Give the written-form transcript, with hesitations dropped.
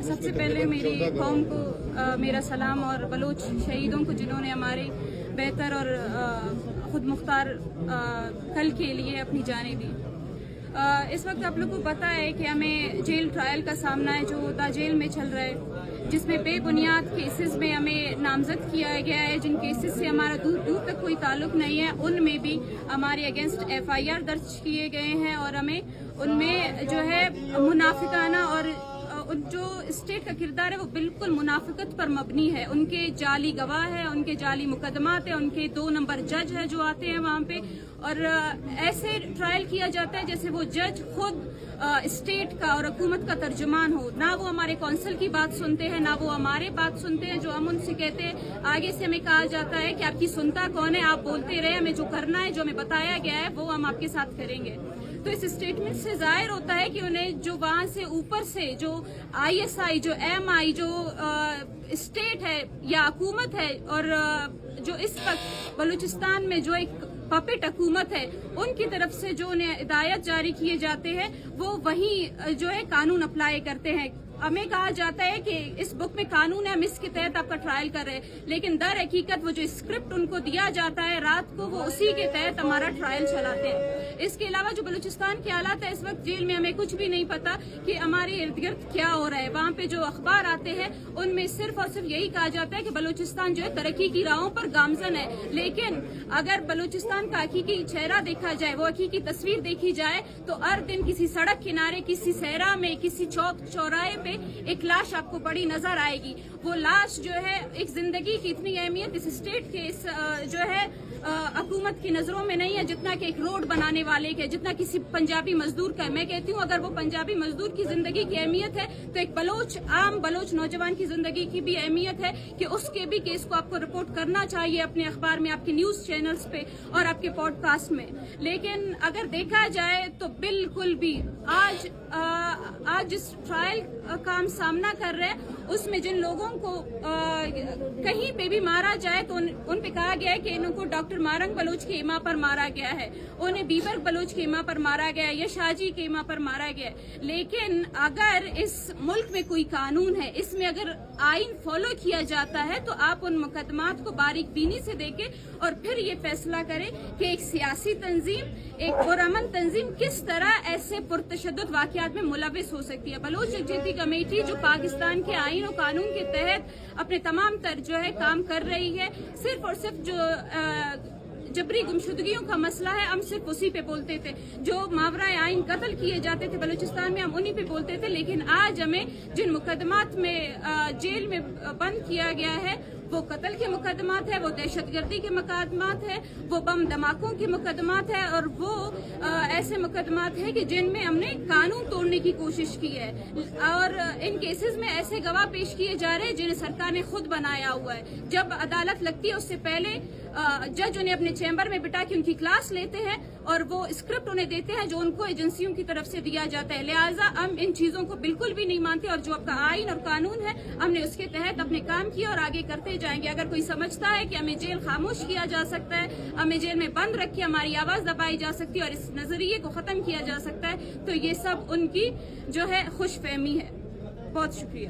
سب سے پہلے میری قوم کو میرا سلام اور بلوچ شہیدوں کو جنہوں نے ہمارے بہتر اور خود مختار کل کے لیے اپنی جانیں دی۔ اس وقت آپ لوگ کو پتہ ہے کہ ہمیں جیل ٹرائل کا سامنا ہے جو دا جیل میں چل رہا ہے، جس میں بے بنیاد کیسز میں ہمیں نامزد کیا گیا ہے، جن کیسز سے ہمارا دور دور تک کوئی تعلق نہیں ہے، ان میں بھی ہمارے اگینسٹ FIR درج کیے گئے ہیں اور ہمیں ان میں جو ہے منافقانہ اور جو اسٹیٹ کا کردار ہے وہ بالکل منافقت پر مبنی ہے۔ ان کے جعلی گواہ ہے، ان کے جعلی مقدمات ہیں، ان کے 2 نمبر جج ہیں جو آتے ہیں وہاں پہ، اور ایسے ٹرائل کیا جاتا ہے جیسے وہ جج خود اسٹیٹ کا اور حکومت کا ترجمان ہو۔ نہ وہ ہمارے کونسل کی بات سنتے ہیں، نہ وہ ہمارے بات سنتے ہیں جو ہم ان سے کہتے ہیں۔ آگے سے ہمیں کہا جاتا ہے کہ آپ کی سنتا کون ہے، آپ بولتے رہے، ہمیں جو کرنا ہے، جو ہمیں بتایا گیا ہے وہ ہم آپ کے ساتھ کریں گے۔ تو اس اسٹیٹمنٹ سے ظاہر ہوتا ہے کہ انہیں جو وہاں سے اوپر سے جو ISI، جو MI، جو اسٹیٹ ہے یا حکومت ہے، اور جو اس وقت بلوچستان میں جو ایک پپٹ حکومت ہے، ان کی طرف سے جو انہیں ہدایت جاری کیے جاتے ہیں وہ وہیں جو ہے قانون اپلائی کرتے ہیں۔ ہمیں کہا جاتا ہے کہ اس بک میں قانون ہے، ہم اس کے تحت آپ کا ٹرائل کر رہے ہیں، لیکن در حقیقت وہ جو اسکرپٹ ان کو دیا جاتا ہے رات کو، وہ اسی کے تحت ہمارا ٹرائل چلاتے ہیں۔ اس کے علاوہ جو بلوچستان کے حالات ہے اس وقت، جیل میں ہمیں کچھ بھی نہیں پتا کہ ہمارے ارد گرد کیا ہو رہا ہے۔ وہاں پہ جو اخبار آتے ہیں ان میں صرف اور صرف یہی کہا جاتا ہے کہ بلوچستان جو ہے ترقی کی راہوں پر گامزن ہے، لیکن اگر بلوچستان کا حقیقی چہرہ دیکھا جائے، وہ حقیقی تصویر دیکھی جائے، تو ہر دن کسی سڑک کنارے، کسی صحرا میں، کسی چوک چوراہے پہ ایک لاش آپ کو پڑی نظر آئے گی۔ وہ لاش جو ہے ایک زندگی کی اتنی اہمیت اس اسٹیٹ کے جو ہے حکومت کی نظروں میں نہیں ہے جتنا کہ ایک روڈ بنانے والے کے، جتنا کسی پنجابی مزدور کا۔ میں کہتی ہوں اگر وہ پنجابی مزدور کی زندگی کی اہمیت ہے تو ایک عام بلوچ نوجوان کی زندگی کی بھی اہمیت ہے کہ اس کے بھی کیس کو آپ کو رپورٹ کرنا چاہیے اپنے اخبار میں، آپ کے نیوز چینلز پہ اور آپ کے پوڈ کاسٹ میں۔ لیکن اگر دیکھا جائے تو بالکل بھی آج جس ٹرائل کا ہم سامنا کر رہے ہیں اس میں جن لوگوں کو کہیں پہ بھی مارا جائے تو ان پہ کہا گیا ہے کہ ان کو ڈاکٹر مارنگ بلوچ کے اماں پر مارا گیا ہے، انہیں بیبر بلوچ کے اماں پر مارا گیا ہے، یا شاجی کے اماں پر مارا گیا ہے۔ لیکن اگر اس ملک میں کوئی قانون ہے، اس میں اگر آئین فالو کیا جاتا ہے، تو آپ ان مقدمات کو باریک بینی سے دیکھیں اور پھر یہ فیصلہ کریں کہ ایک سیاسی تنظیم، ایک پرامن تنظیم کس طرح ایسے پرتشدد واقعات میں ملوث ہو سکتی ہے۔ بلوچ یکجہتی کمیٹی جو پاکستان کے آئین و قانون کے تحت اپنے تمام تر جو ہے کام کر رہی ہے، صرف اور صرف جو جبری گمشدگیوں کا مسئلہ ہے ہم صرف اسی پہ بولتے تھے، جو ماورائے آئین قتل کیے جاتے تھے بلوچستان میں ہم انہی پہ بولتے تھے، لیکن آج ہمیں جن مقدمات میں جیل میں بند کیا گیا ہے وہ قتل کے مقدمات ہے، وہ دہشت گردی کے مقدمات ہے، وہ بم دھماکوں کے مقدمات ہے، اور وہ ایسے مقدمات ہیں کہ جن میں ہم نے قانون توڑنے کی کوشش کی ہے، اور ان کیسز میں ایسے گواہ پیش کیے جا رہے ہیں جنہیں سرکار نے خود بنایا ہوا ہے۔ جب عدالت لگتی ہے اس سے پہلے جج انہیں اپنے چیمبر میں بٹھا کے ان کی کلاس لیتے ہیں اور وہ اسکرپٹ انہیں دیتے ہیں جو ان کو ایجنسیوں کی طرف سے دیا جاتا ہے۔ لہٰذا ہم ان چیزوں کو بالکل بھی نہیں مانتے، اور جو آپ کا آئین اور قانون ہے ہم نے اس کے تحت اپنے کام کیا اور آگے کرتے جائیں گے۔ اگر کوئی سمجھتا ہے کہ ہمیں جیل خاموش کیا جا سکتا ہے، ہمیں جیل میں بند رکھ کے ہماری آواز دبائی جا سکتی ہے اور اس نظریے کو ختم کیا جا سکتا ہے، تو یہ سب ان کی جو ہے خوش فہمی ہے۔ بہت شکریہ۔